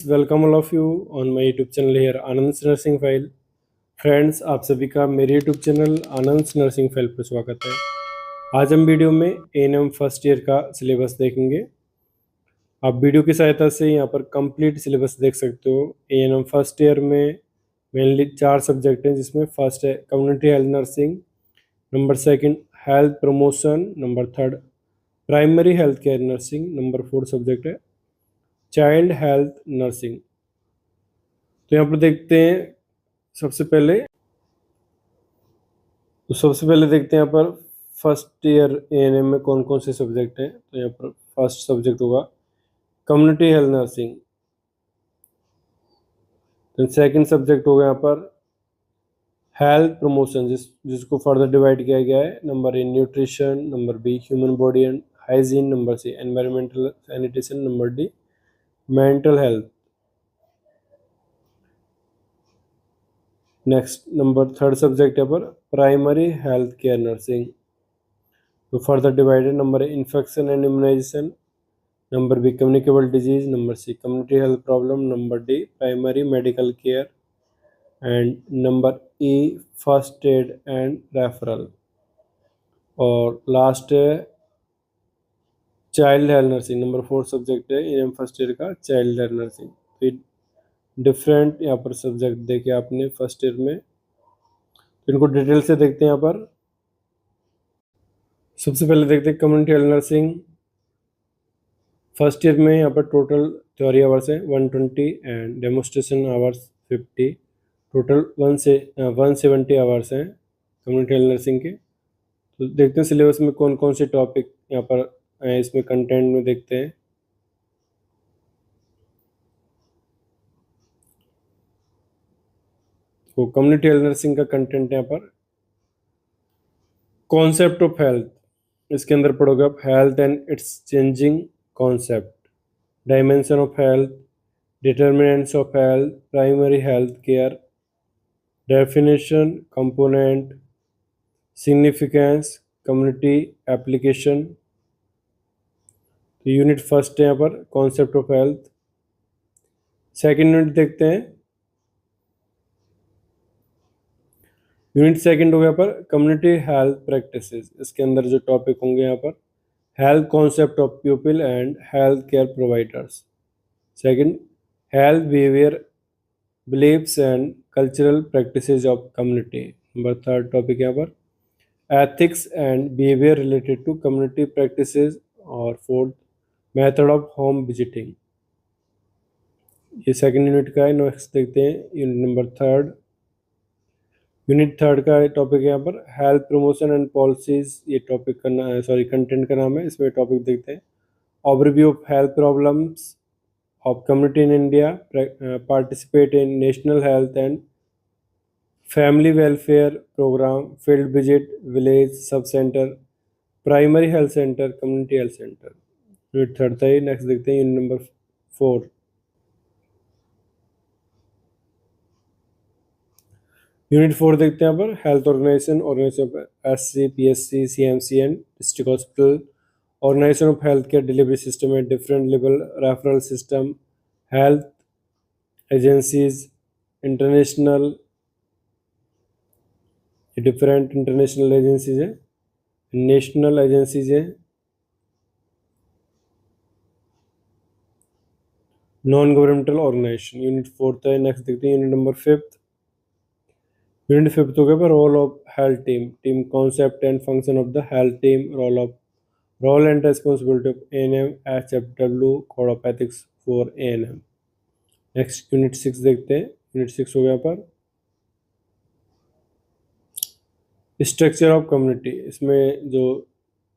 Welcome all of you on my YouTube channel here Anand nursing file. Friends, आप सभी का मेरे YouTube channel आनंद nursing file पर स्वागत है। आज हम वीडियो में एएनएम फर्स्ट ईयर का सिलेबस देखेंगे। आप वीडियो की सहायता से यहाँ पर कंप्लीट सिलेबस देख सकते हो। एएनएम फर्स्ट ईयर में मेनली 4 सब्जेक्ट हैं, जिसमें फर्स्ट है community health nursing, number second health promotion, number third primary health care nursing, number 4 subject है चाइल्ड हेल्थ नर्सिंग। तो यहाँ पर देखते हैं सबसे पहले देखते हैं यहाँ पर फर्स्ट ईयर एएनएम में कौन कौन से सब्जेक्ट हैं। तो यहाँ पर फर्स्ट सब्जेक्ट होगा community health nursing. Then second subject होगा यहाँ पर हेल्थ प्रमोशन, जिसको फर्दर डिवाइड किया गया है। Number A nutrition, number B human body and hygiene, number C environmental sanitation, number D mental health. Next number third subject यहाँ पर primary health care nursing, तो further divided. Number A infection and immunisation, number B communicable disease, number C community health problem, number D primary medical care and number E first aid and referral. और last है child health nursing, number 4 subject है ANM first year का child health nursing. तो different यहाँ पर subject देखे आपने first year में, तो इनको डिटेल से देखते हैं। यहाँ पर सबसे पहले देखते हैं community health nursing. First year में यहाँ पर टोटल थ्योरी आवर्स है 120 and demonstration hours 50, total 170 hours हैं कम्युनिटी हेल्थ नर्सिंग के। तो देखते हैं सिलेबस में कौन कौन से टॉपिक यहाँ पर हैं, इसमें कंटेंट में देखते हैं। तो कम्युनिटी हेल्थ नर्सिंग का कंटेंट यहाँ पर कॉन्सेप्ट ऑफ हेल्थ, इसके अंदर पढ़ोगे आप health and it's changing concept, dimension of health, determinants of health, primary health care, definition, component, significance, community application. तो यूनिट फर्स्ट है यहाँ पर concept of health. Second unit देखते हैं, यूनिट सेकंड हो गया पर कम्युनिटी हेल्थ प्रैक्टिसेस। इसके अंदर जो टॉपिक होंगे यहाँ पर health concept of people and health care providers. Second health behaviour beliefs and cultural practices of community. Number third topic यहाँ पर ethics and behaviour related to community practices. और fourth method of home visiting. ये second unit का है। Next देखते हैं unit number third. Unit third का topic है यहाँ पर हेल्थ प्रमोशन एंड पॉलिसीज। ये टॉपिक का कंटेंट का नाम है। इसमें टॉपिक देखते हैं overview of health problems of community in India, participate in national health and family welfare programme, field visit, village sub centre, primary health centre, community health centre. Unit third था ये। Next देखते हैं unit number 4। Unit 4 देखते हैं यहाँ पर health organisation SC, PSC, CMC and district hospital, organisation of health care delivery system and different level referral system, health agencies, international, different international agencies हैं, national agencies हैं, non governmental organisation. Unit 4 है। Next देखते हैं unit number 5। Unit 5 हो गया role of health team, team concept and function of the health team, role and responsibility of ANM, HFW, code of ethics for ANM। Next unit 6 देखते हैं। Unit 6 हो गया पर स्ट्रक्चर ऑफ कम्युनिटी। इसमें जो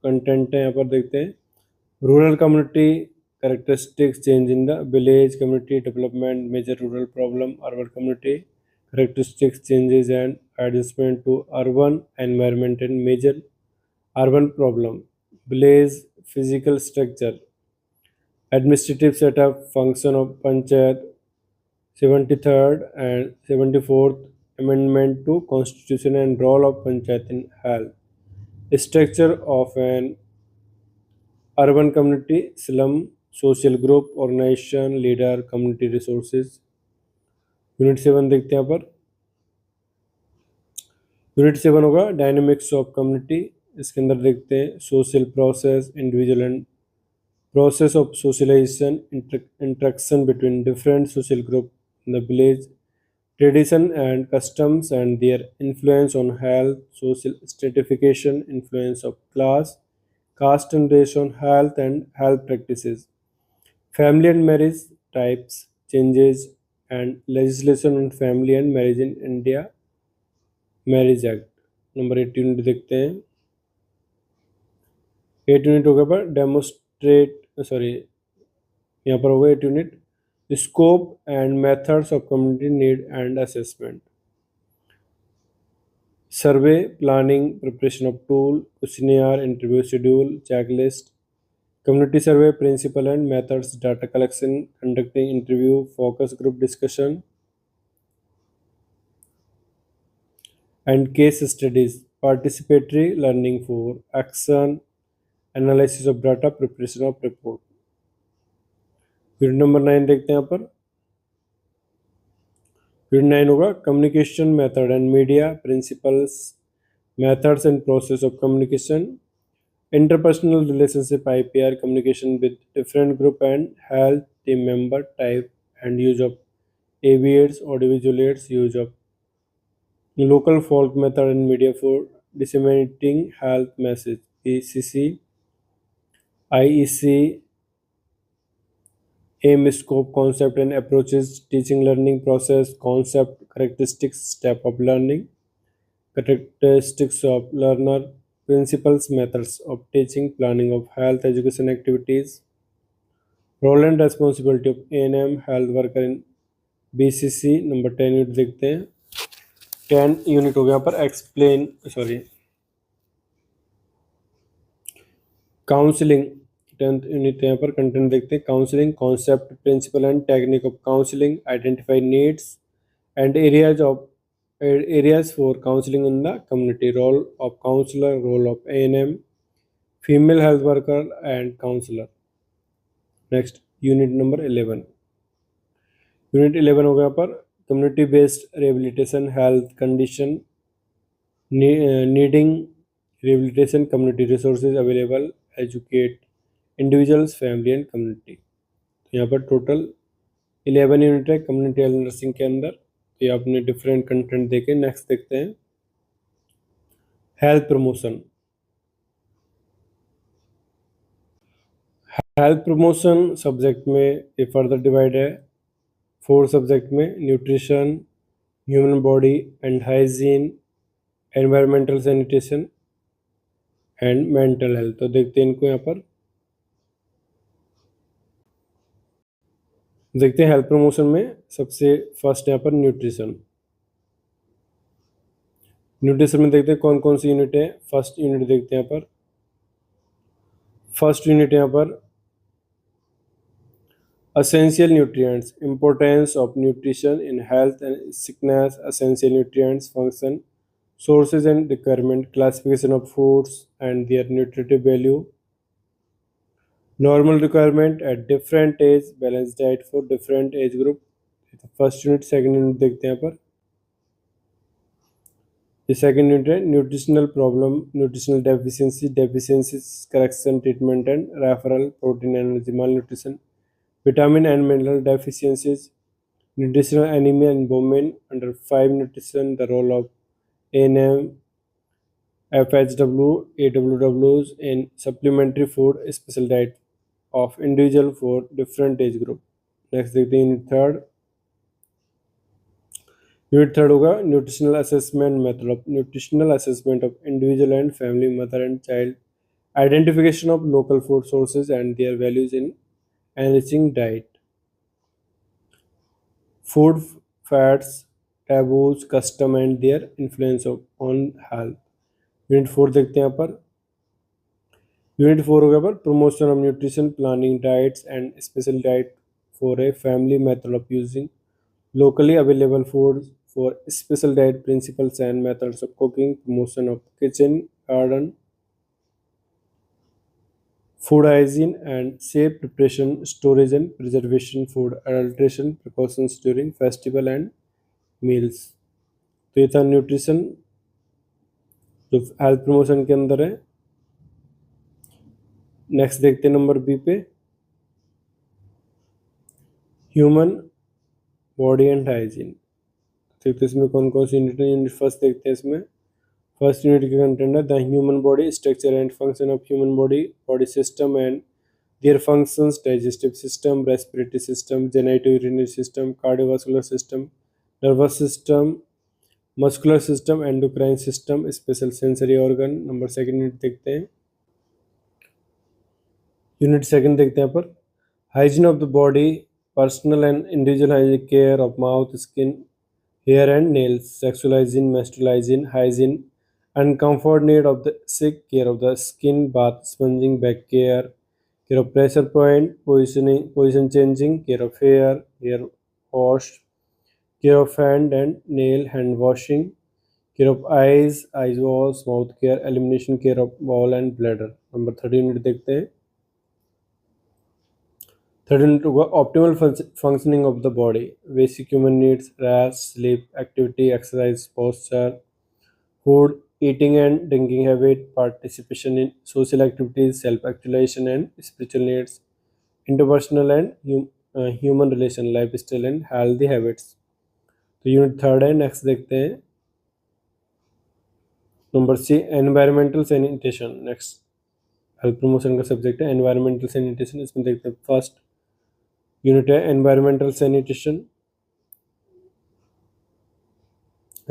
content है यहाँ पर देखते हैं rural community characteristics, change in the village community development, major rural problem, urban community characteristics, changes and adjustment to urban environment and major urban problem, village physical structure, administrative setup, function of panchayat, 73rd and 74th amendment to constitution and role of panchayat in health, structure of an urban community, slum social group, organisation, leader, community resources. Unit 7 देखते हैं यहाँ पर। Unit 7 होगा dynamics of community. इसके अंदर देखते हैं social process, individual and process of socialization, interaction between different social groups in the village, tradition and customs and their influence on health, social stratification, influence of class, caste and race on health and health practices, family and marriage types, changes and legislation on family and marriage in India, Marriage Act। Number 8 unit देखते हैं। 8 unit होगा पर demonstrate sorry यहाँ पर होगा 8 unit scope and methods of community need and assessment, survey, planning, preparation of tool, questionnaire, interview schedule, checklist, community survey, principle and methods, data collection, conducting interview, focus group discussion and case studies, participatory learning for action, analysis of data, preparation of report. Unit number 9 देखते हैं यहाँ पर। Unit 9 होगा communication method and media, principles, methods and process of communication, interpersonal relationship, IPR, communication with different group and health team member type and use of AV aids, audiovisual aids, use of local folk method and media for disseminating health message, PCC, IEC, aim, scope, concept and approaches, teaching learning process, concept, characteristics, step of learning, characteristics of learner, principles, methods of teaching, planning of health education activities, role and responsibility of A&M health worker in BCC। Number 10 unit देखते हैं। 10 unit हो गया पर explain counselling. 10th unit यहाँ पर content देखते हैं। Counselling, concept, principle and technique of counselling, identify needs and areas for counseling in the community, role of counselor, role of A&M, female health worker and counselor। Next unit number 11। Unit 11 हो गया पर community based rehabilitation, health condition needing rehabilitation, community resources available, educate individuals, family and community. यहाँ पर total 11 unit है community health nursing के अंदर। तो ये आपने डिफरेंट कंटेंट देखे। नेक्स्ट देखते हैं health promotion. Health promotion subject में ये फर्दर डिवाइड है 4 सब्जेक्ट में, nutrition, human body and hygiene, environmental sanitation and mental health. तो देखते हैं इनको यहाँ पर। देखते हैं हेल्थ प्रमोशन में सबसे फर्स्ट यहाँ पर न्यूट्रिशन। न्यूट्रिशन में देखते हैं कौन कौन सी यूनिट है। फर्स्ट यूनिट देखते हैं यहाँ पर। फर्स्ट यूनिट यहाँ पर essential nutrients, importance of nutrition in health and sickness, essential nutrients function, sources and requirement, classification of foods and their nutritive value, normal requirement at different age, balanced diet for different age group। First unit. Second unit देखते हैं यहाँ पर। ये second unit है nutritional problem, nutritional deficiencies correction, treatment and referral, protein energy mall nutrition, vitamin and mineral deficiencies, nutritional anemia in women under 5 nutrition, the role of A&M, FHW, AWWs in supplementary food, special diet of individual for different age group। Next देखते हैं unit third. Unit third होगा nutritional assessment method of nutritional assessment of individual and family, mother and child, identification of local food sources and there values in enriching diet, food fats, taboos, custom and their influence on health। Unit 4 देखते हैं यहाँ पर। Unit 4 हो गया पर promotion of nutrition, planning diets and special diet for a family, method of using locally available food for special diet, principles and methods of cooking, promotion of kitchen garden, food hygiene and safe preparation, storage and preservation, food adulteration precautions during festival and meals। तो ये था nutrition जो health promotion के अंदर है। Next देखते हैं number B पे, ह्यूमन बॉडी एंड हाइजीन। देखते हैं इसमें कौन कौन सी यूनिट फर्स्ट देखते हैं इसमें। फर्स्ट यूनिट का कंटेंट है the human body, structure and function of human body, body system and their functions, digestive system, respiratory system, genitourinary system, cardiovascular system, nervous system, muscular system, endocrine system, special sensory organ। Number second unit देखते हैं, unit second देखते हैं पर hygiene of the body, personal and individual hygiene, care of mouth, skin, hair and nails, sexual hygiene, menstrual hygiene and comfort need of the sick, care of the skin, bath, sponging, back care of pressure point, position changing, care of hair wash, care of hand and nail, hand washing, care of eyes wash, mouth care, elimination, care of bowel and bladder। Number 13 unit देखते हैं, 13 होगा optimal functioning of the body, basic human needs, rest, sleep, activity, exercise, posture, food, eating and drinking habit, participation in social activities, self-actualization and spiritual needs, interpersonal and human relation, lifestyle and healthy habits। तो unit third है, next देखते हैं number C, environmental sanitation. Next health promotion का subject है environmental sanitation. इसमें देखते हैं first unit है एनवायरमेंटल सैनिटेशन।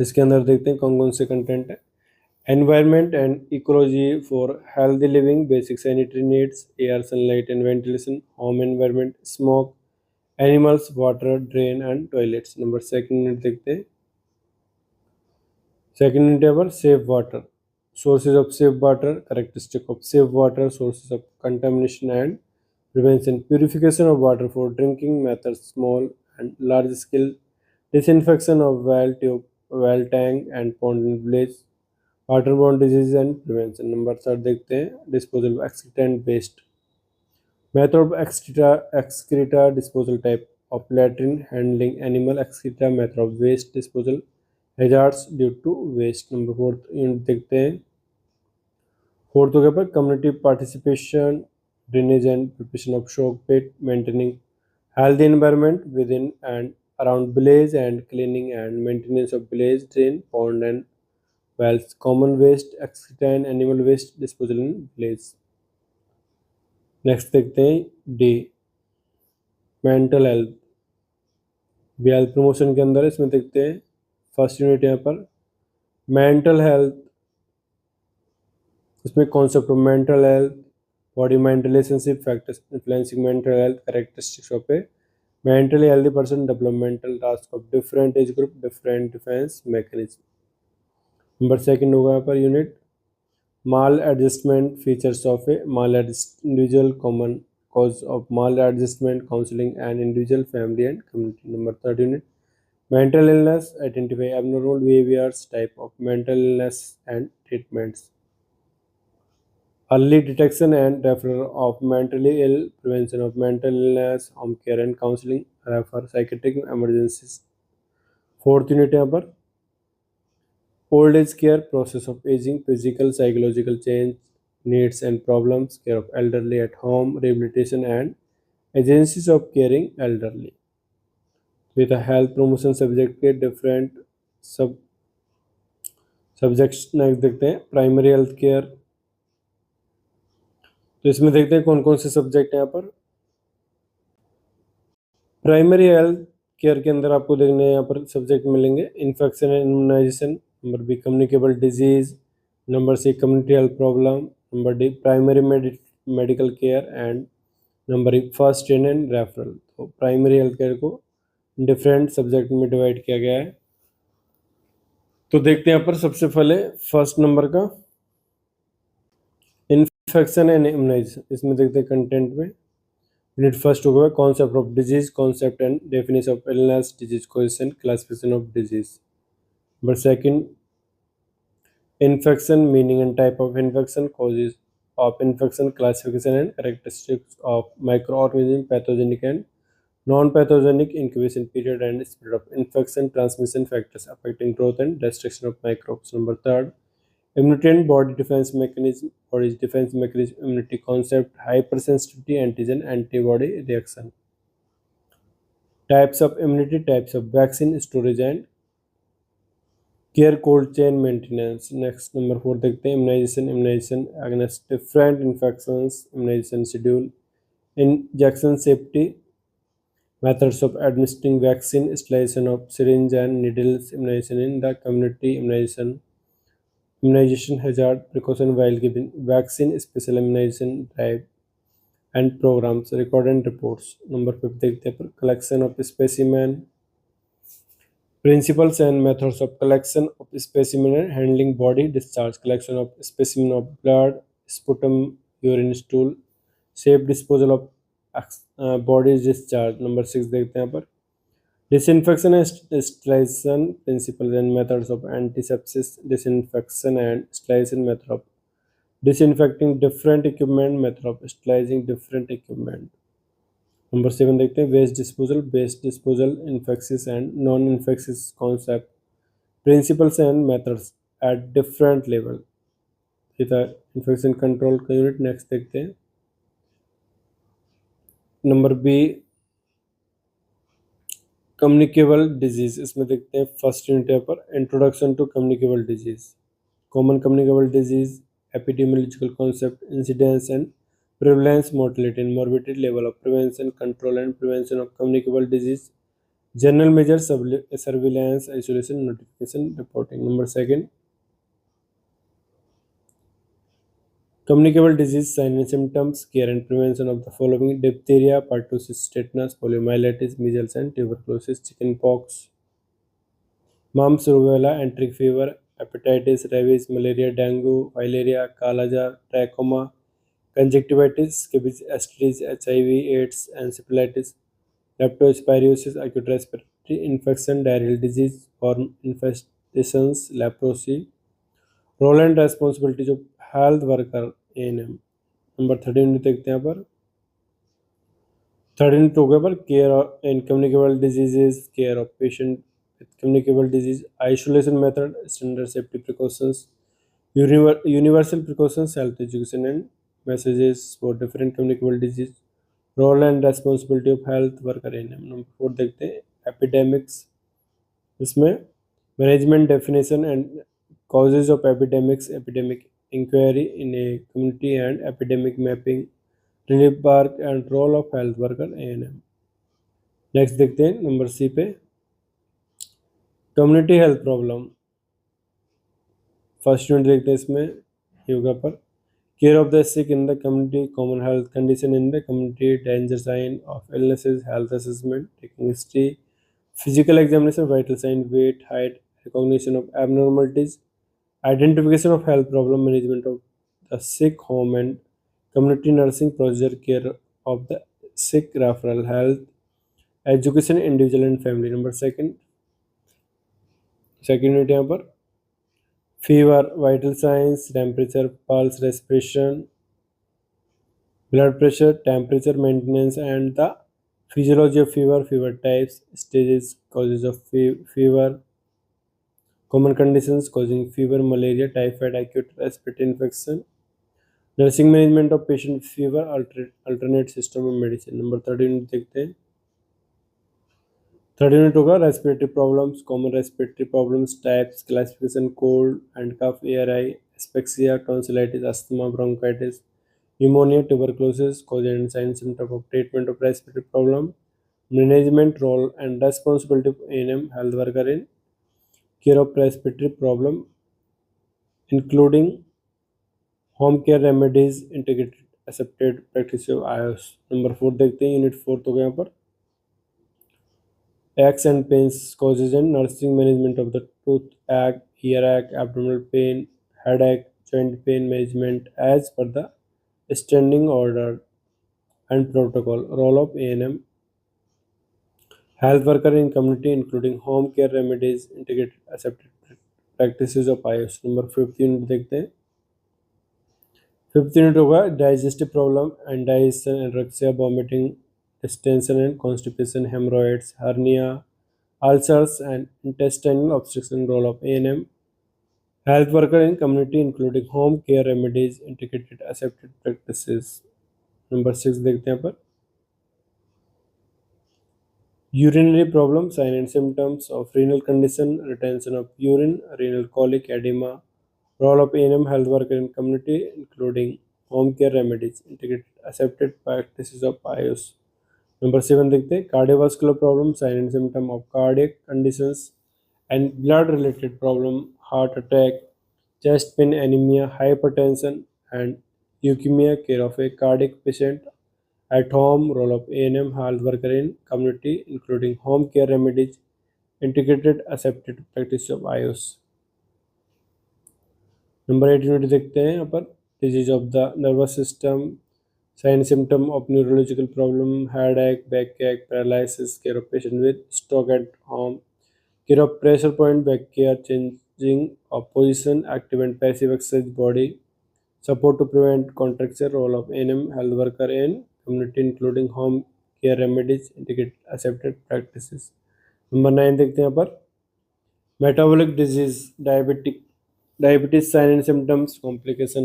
इसके अंदर देखते हैं कौन कौन से कंटेंट है। Environment and ecology for healthy living, basic sanitary needs, air, sunlight and ventilation, home environment, smoke, animals, water, drain and toilets. Number second unit देखते हैं, सेकंड यूनिट है पर safe water, sources of safe water, characteristic of safe water, sources of contamination and prevention, purification of water for drinking methods, small and large scale disinfection of well tube, well tank and pond in village, waterborne disease and prevention। Number third देखते हैं, disposal of excreta waste, method of excreta disposal, type of latrine, handling animal excreta, method of waste disposal, hazards due to waste। Number fourth unit देखते हैं, fourth हो गया पर community participation, drainage and preparation of soak pit, maintaining healthy environment within and around village and cleaning and maintenance of village drain, pond and wells, common waste, excreta and animal waste disposal in village। Next देखते हैं D, mental health, भी health promotion के अंदर है। इसमें देखते हैं first unit यहाँ पर मेंटल हेल्थ। इसमें concept of mental health, body mind relationship, factors influencing mental health, characteristics of A mentally healthy person, developmental task of different age group, different defense mechanism। Number second होगा यहाँ पर unit mall adjustment, features of A mall individual, common cause of mall adjustment, counselling and individual, family and community. Number third unit mental illness, identify abnormal behaviours, type of mental illness and treatments, early detection and referral of mentally ill, prevention of mental illness, home care and counseling, refer psychiatric emergencies। Fourth unit यहाँ पर old age care, process of ageing, physical psychological change, needs and problems, care of elderly at home, rehabilitation and agencies of caring elderly. तो ये था health promotion subject के different subjects. Next देखते हैं primary health care. तो इसमें देखते हैं कौन कौन से सब्जेक्ट हैं यहाँ पर। प्राइमरी हेल्थ केयर के अंदर आपको देखने यहाँ पर सब्जेक्ट मिलेंगे infection and immunisation, number B communicable disease, number C community health problem, number D primary medical care and number E first aid and referral. तो प्राइमरी हेल्थ केयर को different subject में डिवाइड किया गया है। तो देखते हैं यहाँ पर सबसे पहले फर्स्ट नंबर का इन्फेक्शन एंड इम्यूनाइजेशन। इसमें देखते हैं कंटेंट में यूनिट फर्स्ट होगा concept of disease, concept and definition of illness, disease कोएशन, classification of disease. Number second infection, meaning and type of infection, causes of infection, classification and characteristics of microorganism, pathogenic and non-pathogenic, incubation period and spread of infection, transmission factors affecting growth and destruction of microbes. Number third, immunity and body defense mechanism, body defense mechanism, immunity concept, hypersensitivity, antigen, antibody reaction. Types of immunity, types of vaccine, storage and care, cold chain maintenance. Next number 4 देखते हैं immunization, immunization against different infections, immunization schedule, injection safety, methods of administering vaccine, installation of syringe and needles, immunization in the community, immunization hazard, precaution while giving vaccine, special immunization drive and programs, record and reports. Number 5 देखते हैं collection of specimen, principles and methods of collection of specimen and handling body discharge, collection of specimen of blood, sputum, urine, stool, safe disposal of body discharge. Number 6 देखते हैं यहाँ पर disinfection and sterilization principles and methods of antisepsis, disinfection and sterilization method of disinfecting different equipment, method of sterilizing different equipment. नंबर 7 देखते हैं waste disposal infectious and non infectious concept, principles and methods at different level. ये था infection control का unit. Next देखते हैं number B communicable disease. इसमें देखते हैं फर्स्ट यूनिट है पर introduction to communicable disease, common communicable disease, epidemiological concept, incidence and prevalence, mortality and morbidity, level of prevention, control and prevention of communicable disease, general measures, surveillance, isolation, notification, reporting. Number 2, communicable disease, signs and symptoms, care and prevention of the following: diphtheria, pertussis, tetanus, poliomyelitis, measles and tuberculosis, chickenpox, mumps, rubella, enteric fever, hepatitis, rabies, malaria, dengue, filaria, kala jar, trachoma, conjunctivitis, scabies, STDs, HIV, AIDS, encephalitis, leptospirosis, acute respiratory infection, diarrheal disease, worm infestations, leprosy. Role and responsibilities of health worker ANM. Number 13 देखते हैं यहाँ पर 13 तो होगा पर care in communicable diseases, care of patient with communicable disease, isolation method, standard safety precautions, universal precautions, health education and messages for different communicable disease, role and responsibility of health worker ANM. Number 4 देखते हैं epidemics. इसमें management, definition and causes of epidemics, epidemic inquiry in a community and epidemic mapping, relief work and role of health worker ANM. Next देखते हैं number सी पे community health problem. First unit देखते हैं इसमें योगा पर care of the sick in the community, common health condition in the community, danger sign of illnesses, health assessment, taking history, physical examination, vital sign, weight, height, recognition of abnormalities, identification of health problem, management of the sick home and community nursing procedure, care of the sick, referral, health, education, individual and family. Number second unit यहाँ पर fever, vital signs, temperature, pulse, respiration, blood pressure, temperature maintenance and the physiology of fever, fever types, stages, causes of fever, common conditions causing fever, malaria, typhoid, acute respiratory infection, nursing management of patient with fever, alternate system of medicine. Number 13 देखते हैं 13 होगा respiratory problems, common respiratory problems, types, classification, cold and cough, ARI, asphyxia, tonsillitis, asthma, bronchitis, pneumonia, tuberculosis, cause and signs, symptom of treatment of respiratory problem, management, role and responsibility of ANM health worker in care of respiratory problem, including home care remedies, integrated accepted practice of IOS. Number 4 देखते हैं unit 4 तो यहाँ पर aches and pains, causes and nursing management of the toothache, earache, abdominal pain, headache, joint pain management as per the standing order and protocol, role of ANM health worker in community including home care remedies, integrated accepted practices of IOS. Number 15 देखते हैं fifth unit होगा digestive problem, indigestion, anorexia, vomiting, distension and constipation, haemorrhoids, hernia, ulcers and intestinal obstruction. Role of A&M health worker in community including home care remedies, integrated accepted practices. Number 6 देखते हैं पर urinary problems, sign and symptoms of renal condition, retention of urine, renal colic, edema. Role of A&M health worker in community including home care remedies, integrated accepted practices of IOS. Number 7 देखते हैं cardiovascular problem, sign and symptom of cardiac conditions and blood related problem, heart attack, chest pain, anemia, hypertension and leukemia, care of a cardiac patient at home. Role of A&M health worker in community including home care remedies, integrated accepted practice of IOS. Number 8 unit देखते हैं यहाँ पर disease of the nervous system, sign symptom of neurological problem, headache, backache, paralysis, care of patient with stroke at home, care of pressure point, back care, changing of position, active and passive exercise, body support to prevent contracture. Role of NM health worker in community including home care remedies, integrated accepted practices. Number 9 देखते हैं यहाँ पर metabolic disease, diabetes, sign and symptoms, complication,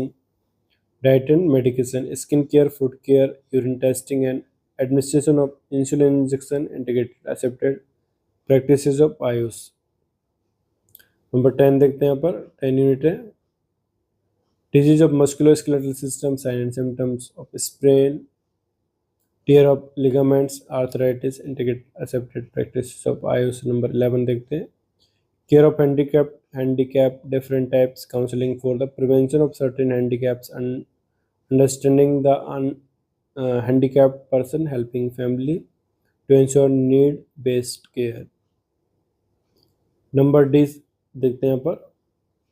diet and medication, skin care, food care, urine testing and administration of insulin injection, integrated accepted practices of IOS. Number 10 देखते हैं यहाँ पर 10 unit है disease of musculoskeletal system, sign and symptoms of sprain, tear of ligaments, arthritis, integrated accepted practices of AYUSH. Number 11 देखते हैं care of handicap, different types, counseling for the prevention of certain handicaps and understanding the handicapped person, helping family to ensure need based care. Number D देखते हैं यहाँ पर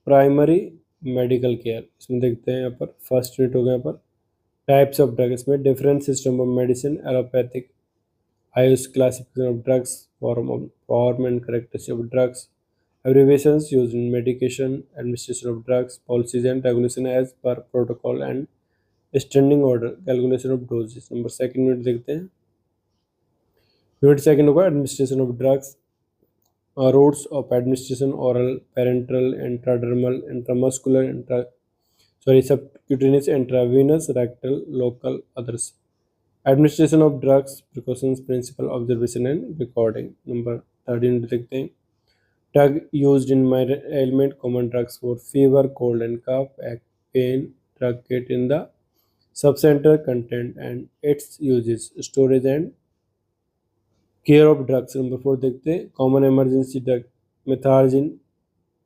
primary medical care, इसमें देखते हैं यहाँ पर फर्स्ट यूनिट हो गया यहाँ पर टाइप्स ऑफ ड्रग, इसमें different system of medicine, allopathic, Ayush, classification of drugs, form and characteristics of drugs, abbreviations used in medication, administration of drugs, policies and regulation as per protocol and standing order, calculation of doses. Number second unit देखते हैं unit second होगा administration of drugs, routes of administration, oral, parenteral, intradermal, intramuscular, subcutaneous, intravenous, rectal, local, others. Administration of drugs, precautions, principle, observation and recording. Number 13 देखते हैं drug used in minor ailment, common drugs for fever, cold and cough, ache, pain, drug kit in the subcenter content and its uses, storage and care of drugs. Number 4 देखते हैं common emergency drug, Methergine,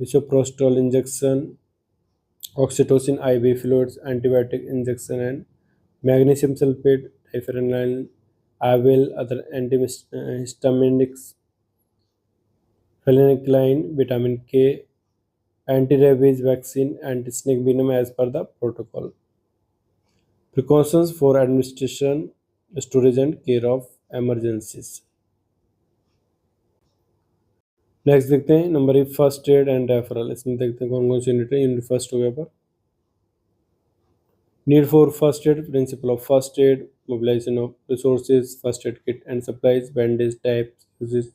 misoprostol injection, oxytocin IV fluids, antibiotic injection and magnesium sulphate, diphenyl, Avil, other antihistaminics, फेलिक्लाइन, vitamin K, anti-rabies vaccine, anti-snake venom as per the protocol. Precautions for administration, storage and care of emergencies. Next देखते हैं number 1 first aid and referral, इसमें देखते हैं कौन कौन सी unit है. यूनिट फर्स्ट हो गया पर need for first aid, principle of first aid, mobilisation of resources, first aid kit and supplies, bandage types, uses,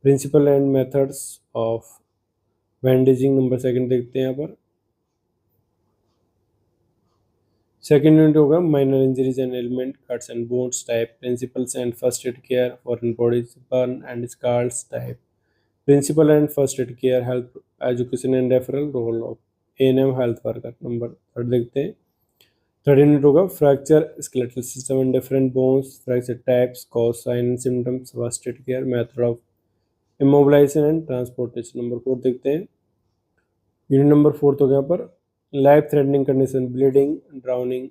principle and methods of bandaging. Number second देखते हैं यहाँ पर सेकेंड यूनिट होगा minor injuries and ailment, cuts and bones type, principles and first aid care, foreign bodies, burn and scars type, principal and first aid care, health education and referral, role of A&M health worker. Number third देखते हैं third unit होगा fracture, skeletal system and different bones, fracture types, cause, sign and symptoms, first aid care, method of immobilisation and transportation. Number 4 देखते हैं unit number 4 हो गया पर life threatening condition, bleeding, drowning,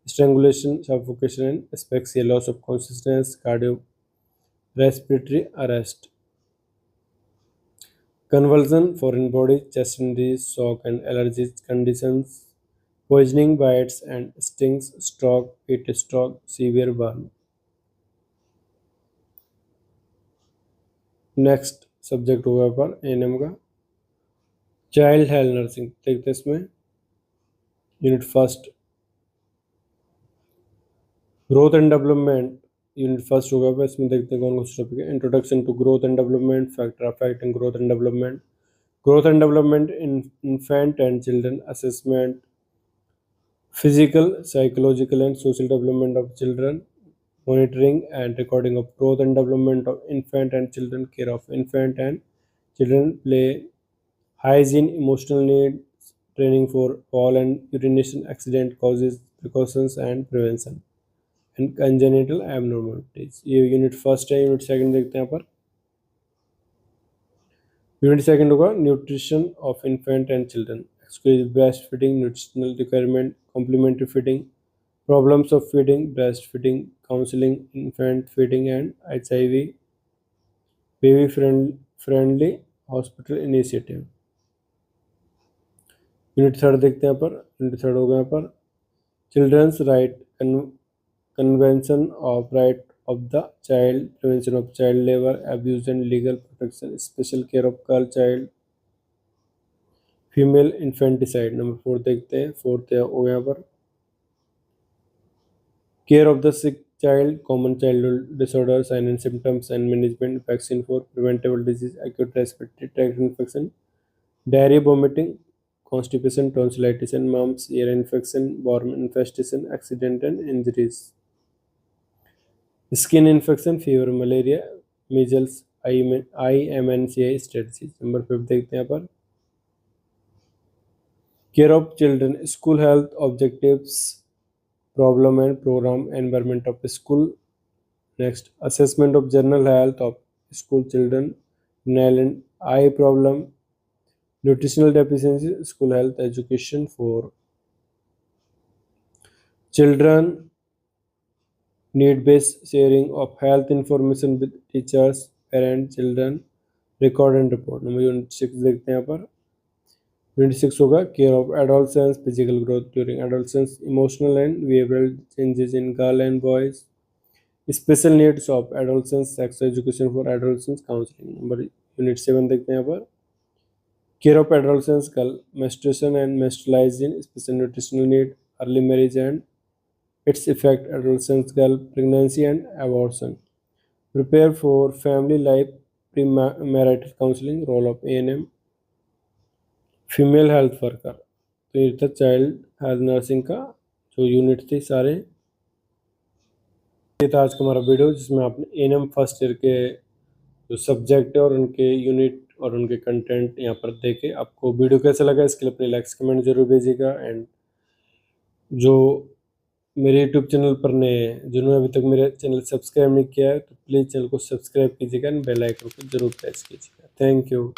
strangulation, suffocation and asphyxia, loss of consciousness, cardio respiratory arrest, convulsion, foreign body, chest injuries, shock and allergic conditions, poisoning, bites and stings, stroke, heat stroke, severe burn. Next subject होगा पर A&M का child health nursing देखते हैं इसमें unit first growth and development unit first होगा, पर इसमें देखते हैं कौन कौन से टॉपिक है। Introduction to growth and development, factor affecting growth and development, growth and development in infant and children, assessment, physical, psychological and social development of children, monitoring and recording of growth and development of infant and children, care of infant and children, play, hygiene, emotional needs, training for fall and urination accident causes, precautions and prevention, and congenital abnormalities। ये unit first है। Unit second देखते हैं यहाँ पर। Unit second होगा nutrition of infant and children, exclusive breast feeding, nutritional requirement, complementary feeding, problems of feeding, breast feeding, counselling, infant feeding and HIV, baby friendly hospital initiative. Unit third देखते हैं यहाँ पर। Unit third होगा यहाँ पर children's right convention of right of the child, prevention of child labor, abuse and legal protection, special care of girl child, female infanticide। Number 4 देखते हैं। Fourth हो यहाँ पर care of the sick child, common childhood disorder, sign and symptoms and management, vaccine for preventable disease, acute respiratory tract infection, diarrhoea, vomiting, constipation, tonsillitis and mumps, ear infection, worm infestation, accident and injuries, skin infection, fever, malaria, measles, IMNCI strategies. Number 5 देखते हैं यहाँ पर care of children, school health objectives, problem and programme, environment of school. Next assessment of general health of school children, renal and eye problem, nutritional deficiency, school health education for children, need-based sharing of health information with teachers, parents, children, record and report। Number unit 6 देखते हैं यहाँ पर। Unit 6 होगा care of adolescence, physical growth during adolescence, emotional and behavioural changes in girl and boys, special needs of adolescence, sex education for adolescence, counselling. Number unit 7 देखते हैं यहाँ पर care of adolescents girl, menstruation and menstrualizing, special nutritional need, early marriage and its effect, adolescent girl, pregnancy and abortion, prepare for family life, premarital counseling, role of A&M, female health worker. तो ये था child health nursing का जो unit थे सारे। ये था आज का हमारा वीडियो जिसमें आपने A&M फर्स्ट ईयर के जो सब्जेक्ट है और उनके यूनिट और उनके कंटेंट यहाँ पर देखे। आपको वीडियो कैसा लगा इसके लिए अपने लाइक्स कमेंट जरूर भेजिएगा। एंड जो मेरे यूट्यूब चैनल पर नए हैं, जिन्होंने अभी तक मेरे चैनल सब्सक्राइब नहीं किया है, तो प्लीज़ चैनल को सब्सक्राइब कीजिएगा एंड बेल आइकन को जरूर प्रेस कीजिएगा। Thank you.